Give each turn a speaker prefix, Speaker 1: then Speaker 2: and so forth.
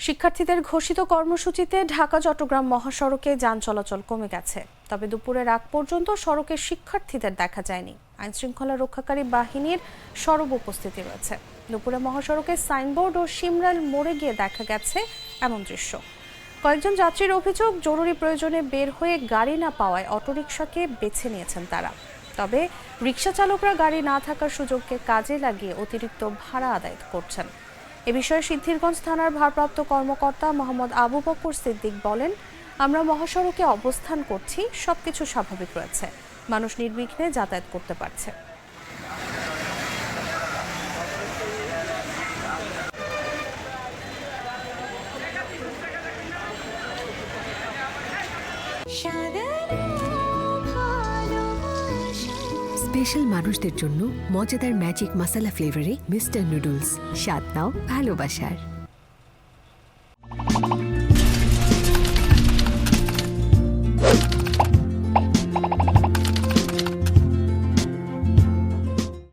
Speaker 1: শিক্ষার্থীদের ঘোষিত কর্মসূচিতে ঢাকা চট্টগ্রাম মহাসড়কে যান চলাচল কমে গেছে। তবে দুপুরের আগ পর্যন্ত সড়কে শিক্ষার্থীদের দেখা যায়নি। আইনশৃঙ্খলা রক্ষাকারী বাহিনীর সরব উপস্থিতি রয়েছে। দুপুরে মহাসড়কে সাইনবোর্ড ও শিমরাল মোড়ে গিয়ে দেখা গেছে এমন দৃশ্য। কয়েকজন যাত্রীর অভিযোগ, জরুরি প্রয়োজনে বের হয়ে গাড়ি না পাওয়ায় অটোরিকশাকে বেছে নিয়েছেন তারা। তবে রিকশা চালকরা গাড়ি না থাকার সুযোগকে কাজে লাগিয়ে অতিরিক্ত ভাড়া আদায় করছেন। এ বিষয়ে সিদ্ধিরগঞ্জ থানার ভারপ্রাপ্ত কর্মকর্তা মোহাম্মদ আবু বকর সিদ্দিক বলেন, আমরা মহাসড়কে অবস্থান করছি, সবকিছু স্বাভাবিক রয়েছে, মানুষ নির্বিঘ্নে যাতায়াত করতে পারছে।
Speaker 2: স্পেশাল মানুষদের জন্য মজাদার ম্যাজিক মাসালা ফ্লেভারে মিস্টার নুডলস, স্বাদ নাও ভালোবাসার।